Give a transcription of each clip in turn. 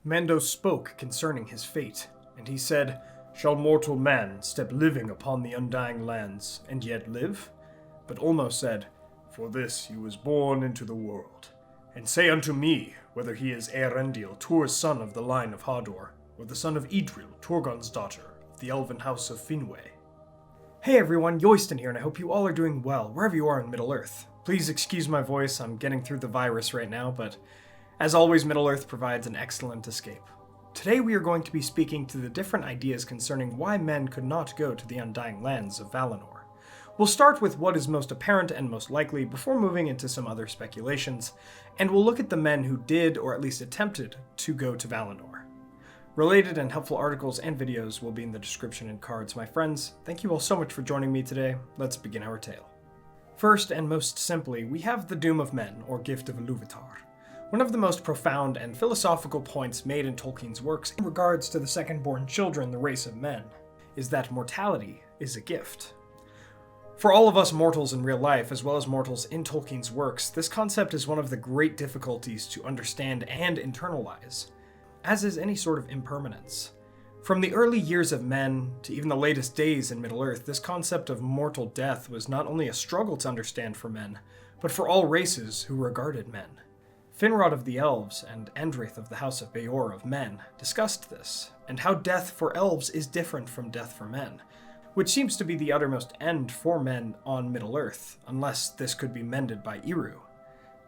Mando spoke concerning his fate, and he said, "Shall mortal man step living upon the Undying Lands, and yet live?" But Ulmo said, "For this he was born into the world. And say unto me, whether he is Eärendil, Tuor's son of the line of Hador, or the son of Eärendil, Turgon's daughter, of the elven house of Finwë." Hey everyone, Yoiston here, and I hope you all are doing well, wherever you are in Middle-earth. Please excuse my voice, I'm getting through the virus right now, but as always, Middle-earth provides an excellent escape. Today we are going to be speaking to the different ideas concerning why men could not go to the Undying Lands of Valinor. We'll start with what is most apparent and most likely before moving into some other speculations, and we'll look at the men who did, or at least attempted, to go to Valinor. Related and helpful articles and videos will be in the description and cards, my friends. Thank you all so much for joining me today. Let's begin our tale. First, and most simply, we have the Doom of Men, or Gift of Ilúvatar. One of the most profound and philosophical points made in Tolkien's works in regards to the second-born children, the race of men, is that mortality is a gift. For all of us mortals in real life, as well as mortals in Tolkien's works, this concept is one of the great difficulties to understand and internalize, as is any sort of impermanence. From the early years of men to even the latest days in Middle-earth, this concept of mortal death was not only a struggle to understand for men, but for all races who regarded men. Finrod of the Elves and Endrith of the House of Beor of men discussed this, and how death for elves is different from death for men, which seems to be the uttermost end for men on Middle-earth, unless this could be mended by Eru.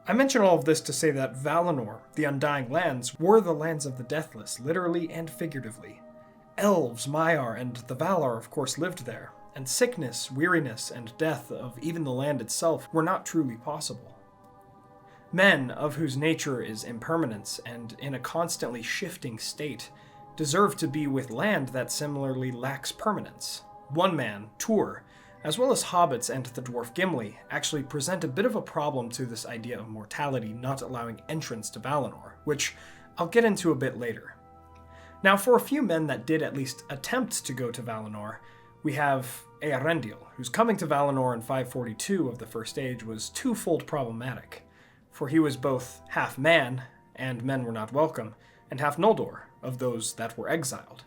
I mention all of this to say that Valinor, the Undying Lands, were the lands of the deathless, literally and figuratively. Elves, Maiar, and the Valar of course lived there, and sickness, weariness, and death of even the land itself were not truly possible. Men, of whose nature is impermanence and in a constantly shifting state, deserve to be with land that similarly lacks permanence. One man, Tuor, as well as hobbits and the dwarf Gimli, actually present a bit of a problem to this idea of mortality not allowing entrance to Valinor, which I'll get into a bit later. Now, for a few men that did at least attempt to go to Valinor, we have Eärendil, whose coming to Valinor in 542 of the First Age was twofold problematic. For he was both half man, and men were not welcome, and half Noldor, of those that were exiled.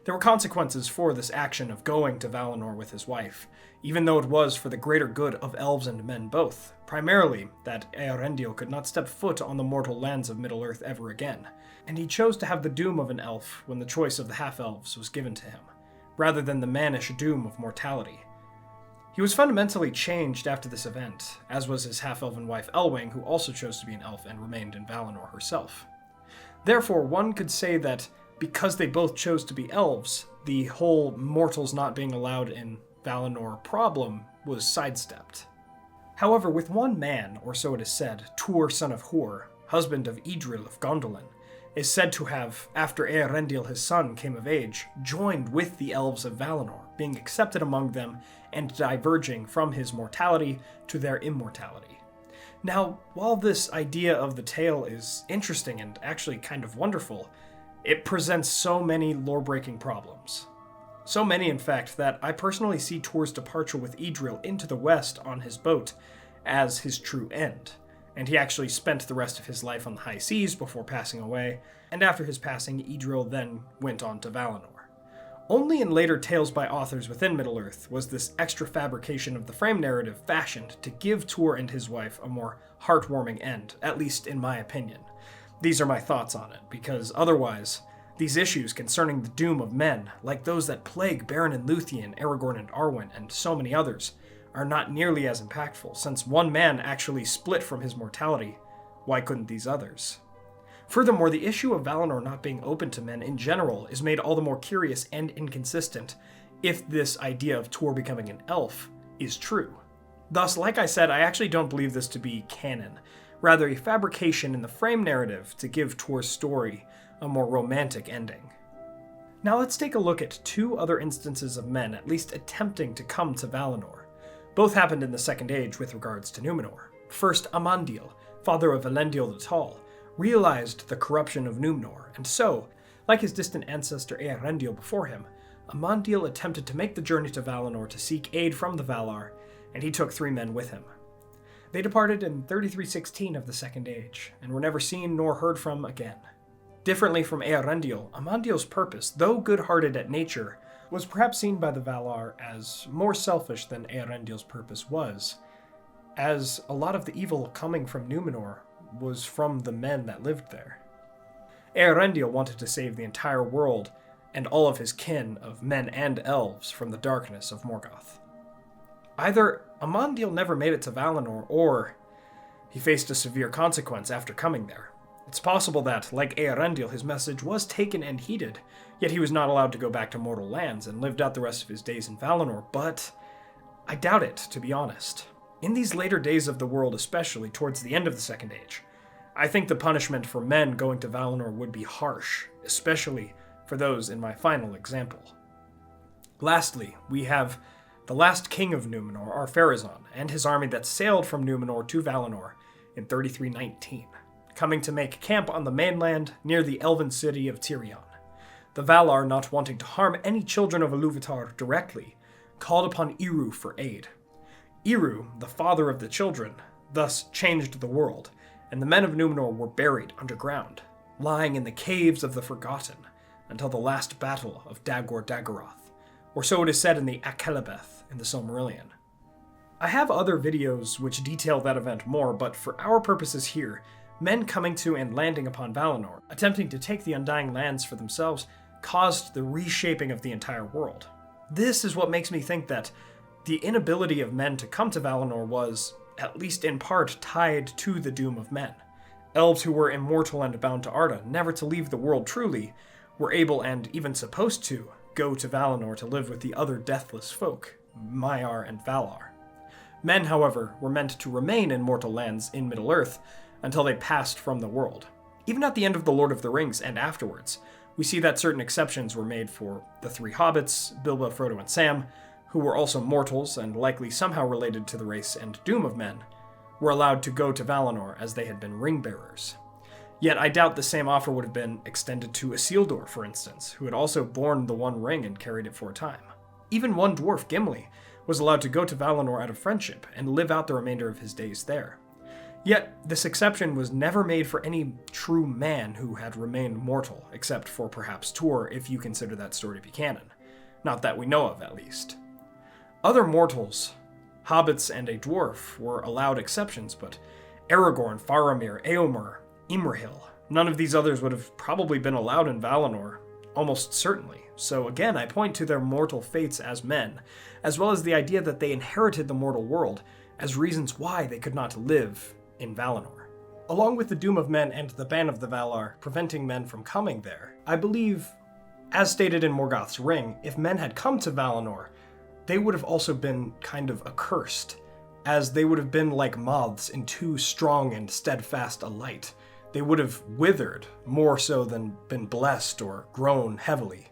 There were consequences for this action of going to Valinor with his wife, even though it was for the greater good of elves and men both, primarily that Eärendil could not step foot on the mortal lands of Middle-earth ever again, and he chose to have the doom of an elf when the choice of the half-elves was given to him, rather than the mannish doom of mortality. He was fundamentally changed after this event, as was his half-elven wife Elwing, who also chose to be an elf and remained in Valinor herself. Therefore, one could say that because they both chose to be elves, the whole mortals not being allowed in Valinor problem was sidestepped. However, with one man, or so it is said, Tuor son of Hur, husband of Eärendil of Gondolin, is said to have, after Eärendil his son came of age, joined with the elves of Valinor, being accepted among them and diverging from his mortality to their immortality. Now, while this idea of the tale is interesting and actually kind of wonderful, it presents so many lore-breaking problems. So many, in fact, that I personally see Tuor's departure with Eärendil into the west on his boat as his true end, and he actually spent the rest of his life on the high seas before passing away, and after his passing, Eärendil then went on to Valinor. Only in later tales by authors within Middle-earth was this extra fabrication of the frame narrative fashioned to give Tuor and his wife a more heartwarming end, at least in my opinion. These are my thoughts on it, because otherwise, these issues concerning the doom of men, like those that plague Beren and Luthien, Aragorn and Arwen, and so many others, are not nearly as impactful, since one man actually split from his mortality. Why couldn't these others? Furthermore, the issue of Valinor not being open to men in general is made all the more curious and inconsistent if this idea of Tuor becoming an elf is true. Thus, like I said, I actually don't believe this to be canon, rather a fabrication in the frame narrative to give Tuor's story a more romantic ending. Now let's take a look at two other instances of men at least attempting to come to Valinor. Both happened in the Second Age with regards to Númenor. First, Amandil, father of Elendil the Tall, realized the corruption of Númenor, and so, like his distant ancestor Eärendil before him, Amandil attempted to make the journey to Valinor to seek aid from the Valar, and he took 3 men with him. They departed in 3316 of the Second Age, and were never seen nor heard from again. Differently from Eärendil, Amandil's purpose, though good-hearted at nature, was perhaps seen by the Valar as more selfish than Eärendil's purpose was, as a lot of the evil coming from Númenor was from the men that lived there. Eärendil wanted to save the entire world and all of his kin of men and elves from the darkness of Morgoth. Either Amandil never made it to Valinor, or he faced a severe consequence after coming there. It's possible that, like Eärendil, his message was taken and heeded, yet he was not allowed to go back to mortal lands and lived out the rest of his days in Valinor, but I doubt it, to be honest. In these later days of the world, especially towards the end of the Second Age, I think the punishment for men going to Valinor would be harsh, especially for those in my final example. Lastly, we have the last king of Númenor, Ar-Pharazôn, and his army that sailed from Númenor to Valinor in 3319, coming to make camp on the mainland near the elven city of Tirion. The Valar, not wanting to harm any children of Ilúvatar directly, called upon Eru for aid. Eru, the father of the children, thus changed the world, and the men of Númenor were buried underground, lying in the caves of the Forgotten, until the last battle of Dagor-Dagorath, or so it is said in the Akelebeth in the Silmarillion. I have other videos which detail that event more, but for our purposes here, men coming to and landing upon Valinor, attempting to take the Undying Lands for themselves, caused the reshaping of the entire world. This is what makes me think that the inability of men to come to Valinor was, at least in part, tied to the doom of men. Elves who were immortal and bound to Arda, never to leave the world truly, were able and even supposed to go to Valinor to live with the other deathless folk, Maiar and Valar. Men, however, were meant to remain in mortal lands in Middle-earth until they passed from the world. Even at the end of The Lord of the Rings and afterwards, we see that certain exceptions were made for the three hobbits, Bilbo, Frodo, and Sam, who were also mortals and likely somehow related to the race and doom of men, were allowed to go to Valinor as they had been ring-bearers. Yet I doubt the same offer would have been extended to Isildur, for instance, who had also borne the One Ring and carried it for a time. Even one dwarf, Gimli, was allowed to go to Valinor out of friendship and live out the remainder of his days there. Yet, this exception was never made for any true man who had remained mortal, except for perhaps Tuor, if you consider that story to be canon. Not that we know of, at least. Other mortals, hobbits and a dwarf, were allowed exceptions, but Aragorn, Faramir, Éomer, Imrahil, none of these others would have probably been allowed in Valinor, almost certainly. So again, I point to their mortal fates as men, as well as the idea that they inherited the mortal world, as reasons why they could not live in Valinor. Along with the doom of men and the ban of the Valar preventing men from coming there, I believe, as stated in Morgoth's Ring, if men had come to Valinor, they would have also been kind of accursed, as they would have been like moths in too strong and steadfast a light. They would have withered more so than been blessed or grown heavily,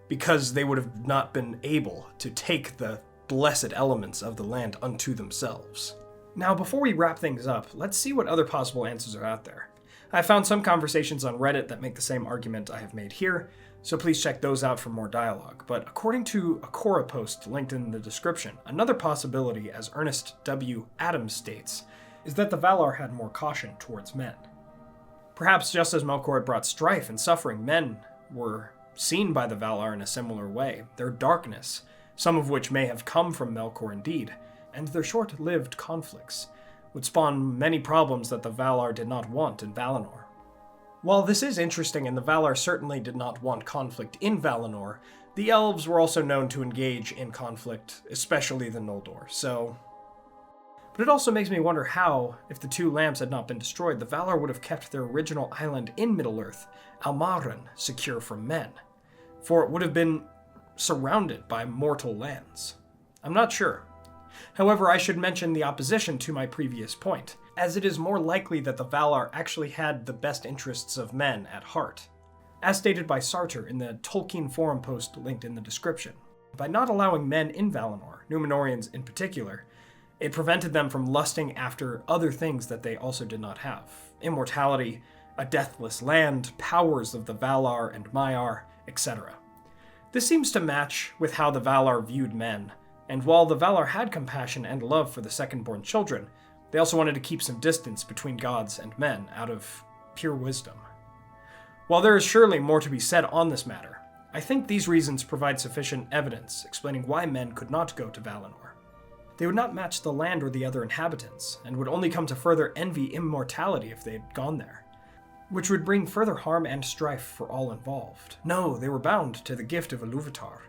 because they would have not been able to take the blessed elements of the land unto themselves. Now, before we wrap things up, let's see what other possible answers are out there. I found some conversations on Reddit that make the same argument I have made here, so please check those out for more dialogue. But according to a Quora post linked in the description, another possibility, as Ernest W. Adams states, is that the Valar had more caution towards men. Perhaps just as Melkor had brought strife and suffering, men were seen by the Valar in a similar way. Their darkness, some of which may have come from Melkor indeed, and their short-lived conflicts would spawn many problems that the Valar did not want in Valinor. While this is interesting and the Valar certainly did not want conflict in Valinor, the elves were also known to engage in conflict, especially the Noldor, so... But it also makes me wonder how, if the two lamps had not been destroyed, the Valar would have kept their original island in Middle-earth, Almaran, secure from men, for it would have been surrounded by mortal lands. I'm not sure. However, I should mention the opposition to my previous point, as it is more likely that the Valar actually had the best interests of men at heart. As stated by Sartre in the Tolkien forum post linked in the description, by not allowing men in Valinor, Númenorians in particular, it prevented them from lusting after other things that they also did not have. Immortality, a deathless land, powers of the Valar and Maiar, etc. This seems to match with how the Valar viewed men, and while the Valar had compassion and love for the second-born children, they also wanted to keep some distance between gods and men out of pure wisdom. While there is surely more to be said on this matter, I think these reasons provide sufficient evidence explaining why men could not go to Valinor. They would not match the land or the other inhabitants, and would only come to further envy immortality if they had gone there, which would bring further harm and strife for all involved. No, they were bound to the gift of Ilúvatar,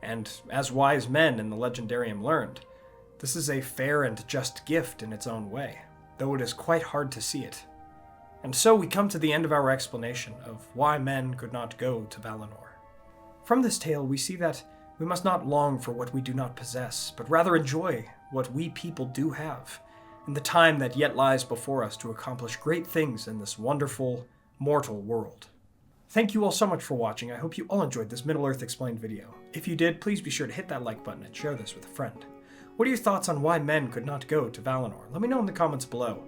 and as wise men in the Legendarium learned, this is a fair and just gift in its own way, though it is quite hard to see it. And so we come to the end of our explanation of why men could not go to Valinor. From this tale, we see that we must not long for what we do not possess, but rather enjoy what we people do have, and the time that yet lies before us to accomplish great things in this wonderful, mortal world. Thank you all so much for watching. I hope you all enjoyed this Middle-earth Explained video. If you did, please be sure to hit that like button and share this with a friend. What are your thoughts on why men could not go to Valinor? Let me know in the comments below.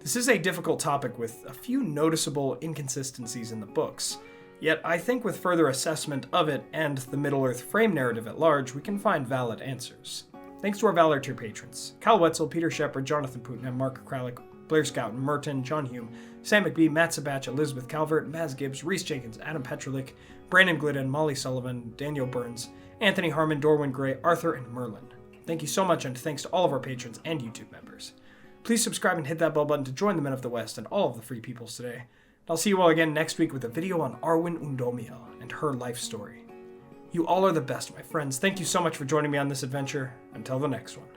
This is a difficult topic with a few noticeable inconsistencies in the books, yet I think with further assessment of it and the Middle-earth frame narrative at large, we can find valid answers. Thanks to our Valor tier patrons: Cal Wetzel, Peter Shepard, Jonathan Putin, Mark Kralik, Blair Scouten, Merton, John Hume, Sam McBee, Matt Sabach, Elizabeth Calvert, Maz Gibbs, Reese Jenkins, Adam Petrlik, Brandon Glidden, Molly Sullivan, Daniel Burns, Anthony Harmon, Dorwin Gray, Arthur, and Merlin. Thank you so much, and thanks to all of our patrons and YouTube members. Please subscribe and hit that bell button to join the Men of the West and all of the free peoples today. I'll see you all again next week with a video on Arwen Undomiel and her life story. You all are the best, my friends. Thank you so much for joining me on this adventure. Until the next one.